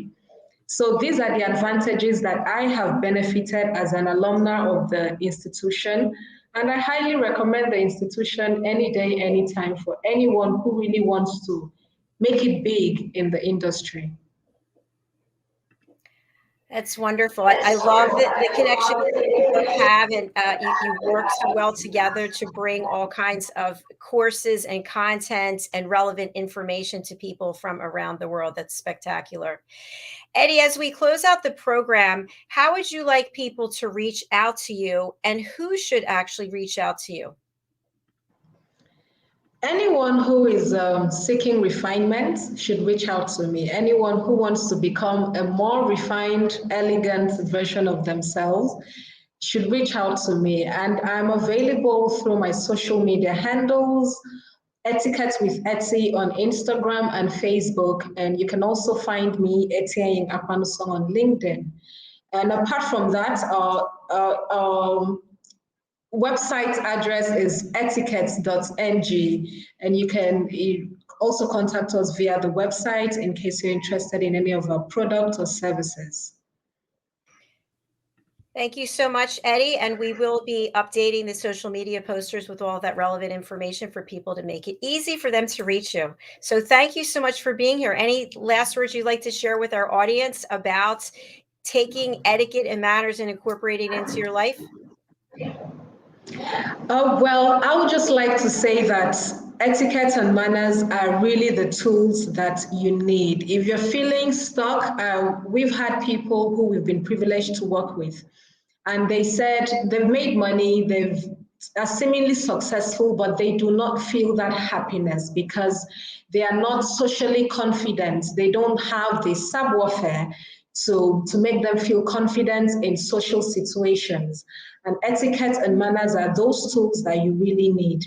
So these are the advantages that I have benefited as an alumna of the institution. And I highly recommend the institution any day, anytime, for anyone who really wants to make it big in the industry. That's wonderful. I love the connection you have, and you work so well together to bring all kinds of courses and content and relevant information to people from around the world. That's spectacular. Eddie, as we close out the program, how would you like people to reach out to you, and who should actually reach out to you? Anyone who is seeking refinement should reach out to me. Anyone who wants to become a more refined, elegant version of themselves should reach out to me. And I'm available through my social media handles, Etiquette with Etsy on Instagram and Facebook. And you can also find me, Etienying Akpanusong, on LinkedIn. And apart from that, website address is etiquette.ng, and you can also contact us via the website in case you're interested in any of our products or services. Thank you so much, Eddie. And we will be updating the social media posters with all that relevant information for people to make it easy for them to reach you. So thank you so much for being here. Any last words you'd like to share with our audience about taking etiquette and manners and incorporating it into your life? Well, I would just like to say that etiquette and manners are really the tools that you need. If you're feeling stuck, we've had people who we've been privileged to work with, and they said they've made money, they've are seemingly successful, but they do not feel that happiness because they are not socially confident. They don't have the savoir-faire to make them feel confident in social situations. And etiquette and manners are those tools that you really need.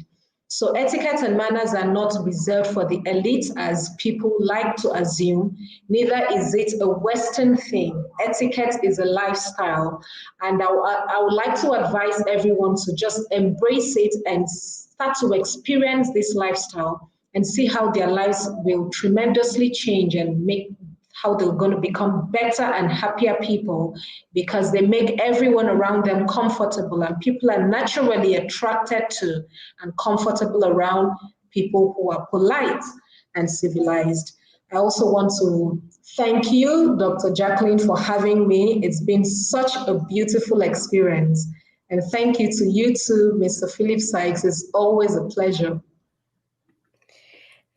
So etiquette and manners are not reserved for the elite, as people like to assume. Neither is it a Western thing. Etiquette is a lifestyle. And I would like to advise everyone to just embrace it and start to experience this lifestyle and see how their lives will tremendously change and make how they're going to become better and happier people, because they make everyone around them comfortable, and people are naturally attracted to and comfortable around people who are polite and civilized. I also want to thank you, Dr. Jacalyn, for having me. It's been such a beautiful experience. And thank you to you too, Mr. Philip Sykes. It's always a pleasure.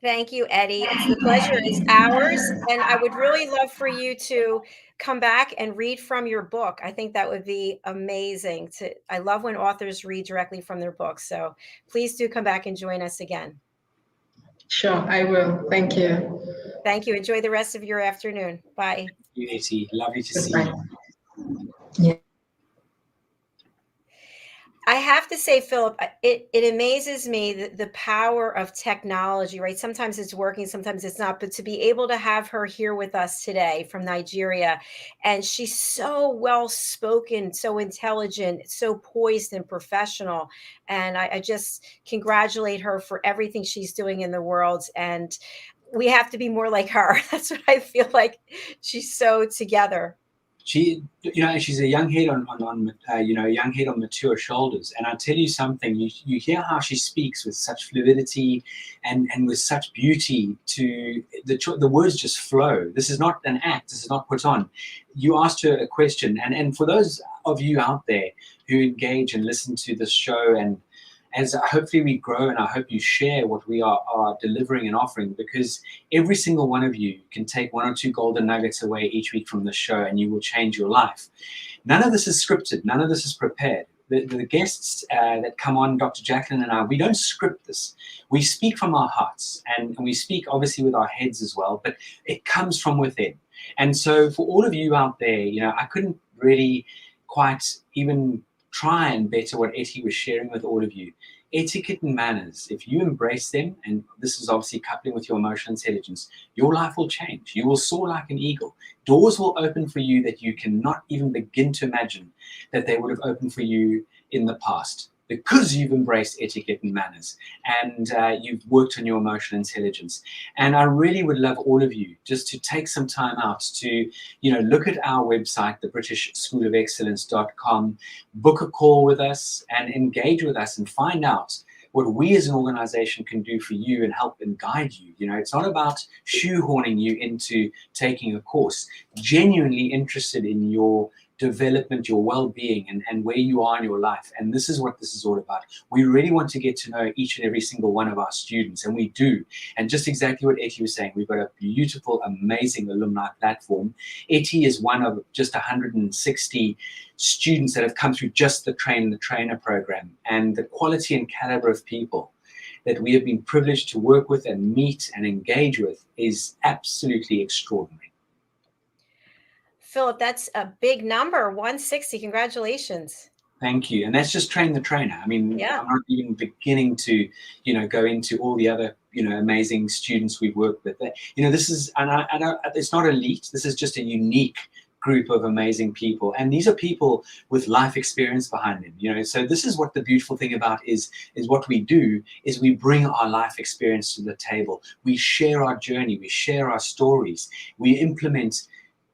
Thank you, Eddie. It's the pleasure is ours. And I would really love for you to come back and read from your book. I think that would be amazing. I love when authors read directly from their books. So please do come back and join us again. Sure, I will. Thank you. Thank you. Enjoy the rest of your afternoon. Bye. Unity, lovely to see Goodbye. you. Yeah. I have to say, Philip, it amazes me the power of technology, right? Sometimes it's working, sometimes it's not, but to be able to have her here with us today from Nigeria, and she's so well spoken, so intelligent, so poised and professional. And I just congratulate her for everything she's doing in the world. And we have to be more like her. That's what I feel like. She's so together. She, she's a young head on a young head on mature shoulders. And I tell you something, you hear how she speaks with such fluidity and with such beauty. To the words just flow. This is not an act. This is not put on. You asked her a question, and for those of you out there who engage and listen to this show, and as hopefully we grow, and I hope you share what we are delivering and offering, because every single one of you can take 1 or 2 golden nuggets away each week from the show, and you will change your life. None of this is scripted. None of this is prepared. The guests that come on, Dr. Jacalyn and I, we don't script this. We speak from our hearts, and we speak obviously with our heads as well, but it comes from within. And so for all of you out there, I couldn't really quite even try and better what Etty was sharing with all of you. Etiquette and manners, if you embrace them, and this is obviously coupling with your emotional intelligence, your life will change. You will soar like an eagle. Doors will open for you that you cannot even begin to imagine that they would have opened for you in the past, because you've embraced etiquette and manners, and you've worked on your emotional intelligence. And I really would love all of you just to take some time out to, look at our website, thebritishschoolofexcellence.com, book a call with us and engage with us and find out what we as an organization can do for you and help and guide you. It's not about shoehorning you into taking a course. Genuinely interested in your development, your well-being, and where you are in your life. And this is what this is all about. We really want to get to know each and every single one of our students, and we do. And just exactly what Etty was saying, we've got a beautiful, amazing alumni platform. Etty is one of just 160 students that have come through just the Train the Trainer program. And the quality and caliber of people that we have been privileged to work with and meet and engage with is absolutely extraordinary. Philip, that's a big number, 160. Congratulations. Thank you. And that's just Train the Trainer. I mean, yeah. I'm not even beginning to, go into all the other, amazing students we've worked with. This is, and it's not elite. This is just a unique group of amazing people. And these are people with life experience behind them, So this is what the beautiful thing about is what we do is we bring our life experience to the table. We share our journey. We share our stories. We implement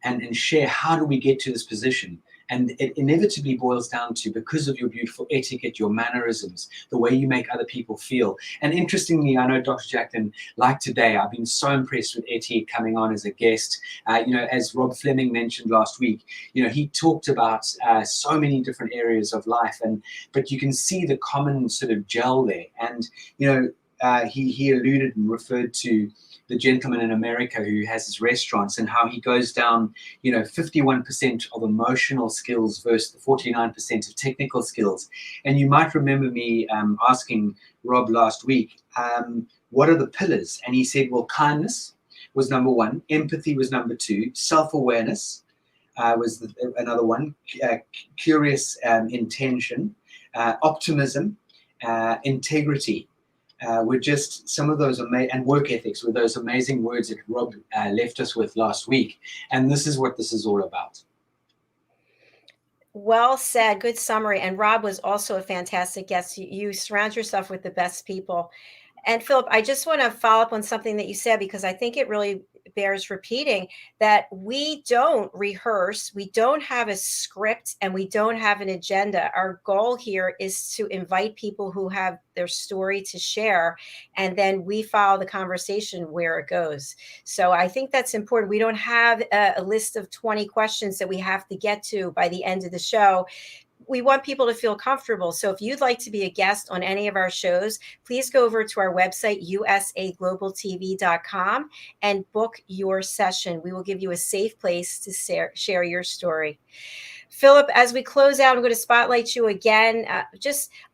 and share how do we get to this position. And it inevitably boils down to, because of your beautiful etiquette, your mannerisms, the way you make other people feel. And interestingly, I know Dr. Jacalyn, like today, I've been so impressed with Etty coming on as a guest. As Rob Fleming mentioned last week, he talked about so many different areas of life, but you can see the common sort of gel there. And he alluded and referred to the gentleman in America who has his restaurants, and how he goes down 51% of emotional skills versus the 49% of technical skills. And you might remember me asking Rob last week, what are the pillars? And he said, well, kindness was number one, empathy was number two, self-awareness was another one, curious intention, optimism, integrity. Were just some of those and work ethics were those amazing words that Rob left us with last week. And this is what this is all about. Well said. Good summary. And Rob was also a fantastic guest. You surround yourself with the best people. And Philip, I just want to follow up on something that you said, because I think it really bears repeating, that we don't rehearse, we don't have a script, and we don't have an agenda. Our goal here is to invite people who have their story to share, and then we follow the conversation where it goes. So I think that's important. We don't have a list of 20 questions that we have to get to by the end of the show. We want people to feel comfortable. So if you'd like to be a guest on any of our shows, please go over to our website, usaglobaltv.com, and book your session. We will give you a safe place to share your story. Philip, as we close out, I'm going to spotlight you again.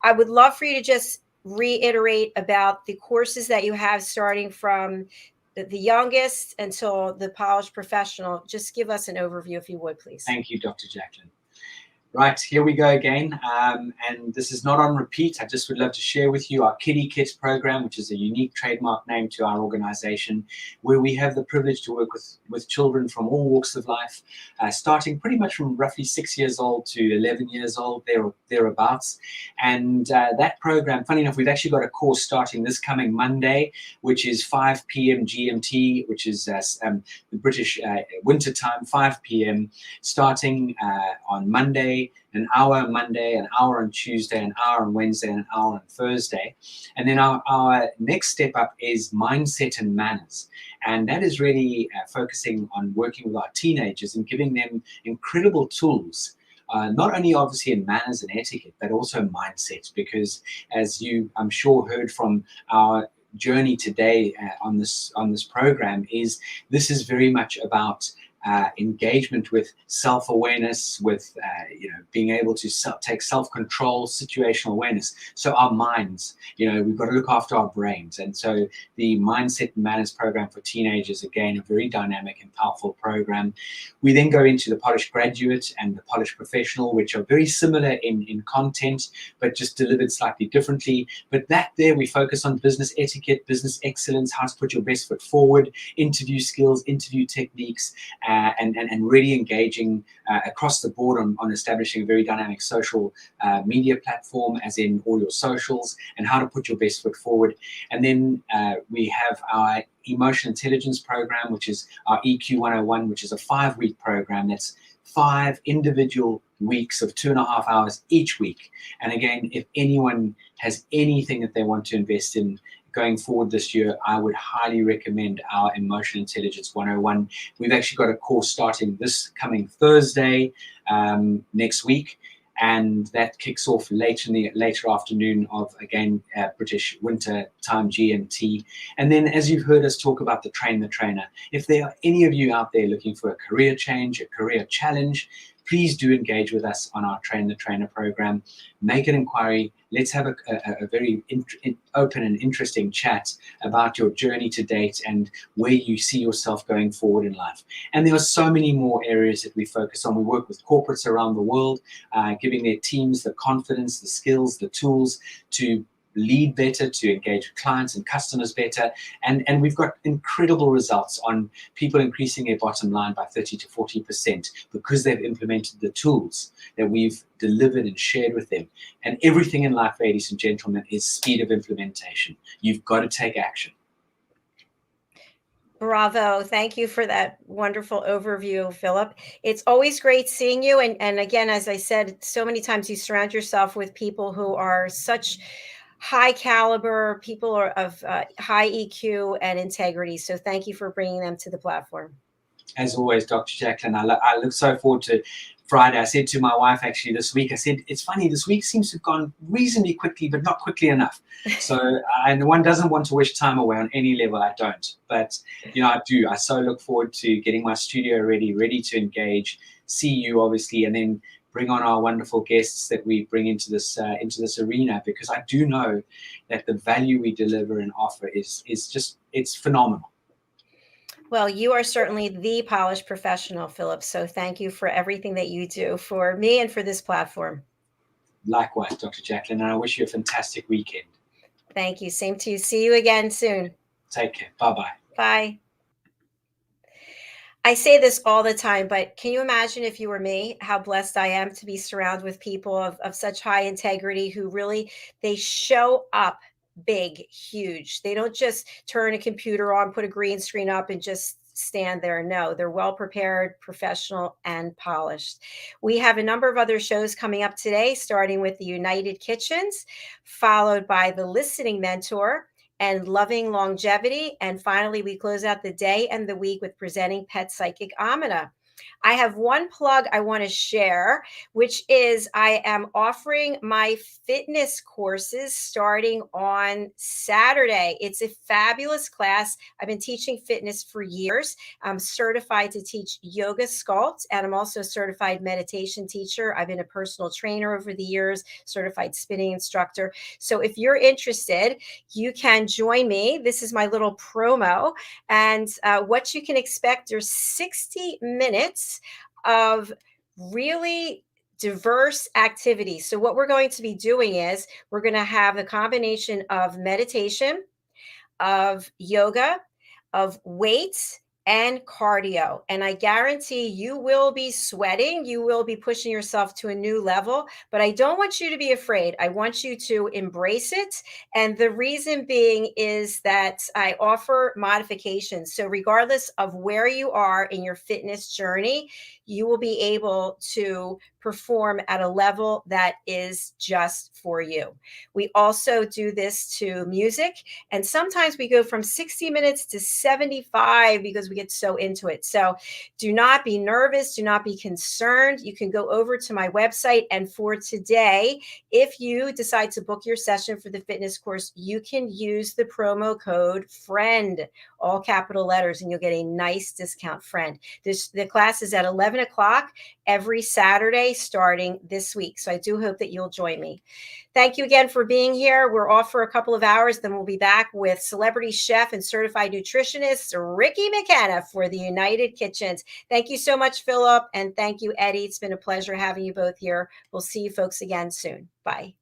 I would love for you to just reiterate about the courses that you have, starting from the youngest until the polished professional. Just give us an overview, if you would, please. Thank you, Dr. Jacalyn. Right, here we go again, and this is not on repeat. I just would love to share with you our Kiddie Kits program, which is a unique trademark name to our organization, where we have the privilege to work with children from all walks of life, starting pretty much from roughly 6 years old to 11 years old, thereabouts. And that program, funny enough, we've actually got a course starting this coming Monday, which is 5 p.m. GMT, which is the British winter time, 5 p.m., starting on Monday. An hour on Monday, an hour on Tuesday, an hour on Wednesday, and an hour on Thursday. And then our next step up is mindset and manners. And that is really focusing on working with our teenagers and giving them incredible tools, not only obviously in manners and etiquette, but also mindset. Because as you, I'm sure, heard from our journey today on this program, this is very much about engagement with self-awareness, with being able to take self-control, situational awareness. So our minds, we've got to look after our brains. And so the Mindset and Manners program for teenagers, again, a very dynamic and powerful program. We then go into the Polished Graduate and the Polished Professional, which are very similar in content, but just delivered slightly differently. But there we focus on business etiquette, business excellence, how to put your best foot forward, interview skills, interview techniques, and really engaging across the board on establishing a very dynamic social media platform, as in all your socials, and how to put your best foot forward. And then we have our Emotional Intelligence program, which is our EQ 101, which is a 5-week program. That's 5 individual weeks of 2.5 hours each week. And again, if anyone has anything that they want to invest in going forward this year, I would highly recommend our Emotional Intelligence 101. We've actually got a course starting this coming Thursday next week, and that kicks off later afternoon of, again, British winter time GMT. And then, as you've heard us talk about the Train the Trainer, if there are any of you out there looking for a career change, a career challenge, please do engage with us on our Train the Trainer program. Make an inquiry. Let's have a very open and interesting chat about your journey to date and where you see yourself going forward in life. And there are so many more areas that we focus on. We work with corporates around the world, giving their teams the confidence, the skills, the tools to lead better, to engage with clients and customers better. And we've got incredible results on people increasing their bottom line by 30 to 40% because they've implemented the tools that we've delivered and shared with them. And everything in life, ladies and gentlemen, is speed of implementation. You've got to take action. Bravo. Thank you for that wonderful overview, Philip. It's always great seeing you. And again, as I said, so many times you surround yourself with people who are such high caliber, people are of high EQ and integrity. So thank you for bringing them to the platform. As always, Dr. Jacalyn, I look so forward to Friday. I said to my wife actually this week, I said, it's funny, this week seems to have gone reasonably quickly, but not quickly enough. So, and one doesn't want to wish time away on any level. I don't. But, I do. I so look forward to getting my studio ready to engage, see you obviously, and then bring on our wonderful guests that we bring into this arena, because I do know that the value we deliver and offer is just, it's phenomenal. Well, you are certainly the polished professional, Philip. So thank you for everything that you do for me and for this platform. Likewise, Dr. Jacalyn, and I wish you a fantastic weekend. Thank you. Same to you. See you again soon. Take care. Bye-bye. Bye. I say this all the time, but can you imagine if you were me, how blessed I am to be surrounded with people of such high integrity who really, they show up big, huge. They don't just turn a computer on, put a green screen up and just stand there. No, they're well prepared, professional, and polished. We have a number of other shows coming up today, starting with the United Kitchens, followed by the Listening Mentor and Loving Longevity. And finally, we close out the day and the week with presenting Pet Psychic Amina. I have one plug I want to share, which is I am offering my fitness courses starting on Saturday. It's a fabulous class. I've been teaching fitness for years. I'm certified to teach yoga sculpt, and I'm also a certified meditation teacher. I've been a personal trainer over the years, certified spinning instructor. So if you're interested, you can join me. This is my little promo. And what you can expect are 60 minutes of really diverse activities. So what we're going to be doing is we're going to have the combination of meditation, of yoga, of weights, and cardio. And I guarantee you will be sweating. You will be pushing yourself to a new level, but I don't want you to be afraid. I want you to embrace it. And the reason being is that I offer modifications. So regardless of where you are in your fitness journey, you will be able to perform at a level that is just for you. We also do this to music, and sometimes we go from 60 minutes to 75 because we get so into it. So do not be nervous, do not be concerned. You can go over to my website, and for today, if you decide to book your session for the fitness course, you can use the promo code FRIEND, all capital letters, and you'll get a nice discount, FRIEND. The class is at 11 o'clock every Saturday starting this week. So I do hope that you'll join me. Thank you again for being here. We're off for a couple of hours. Then we'll be back with celebrity chef and certified nutritionist Ricky McKenna for the United Kitchens. Thank you so much, Philip. And thank you, Eddie. It's been a pleasure having you both here. We'll see you folks again soon. Bye.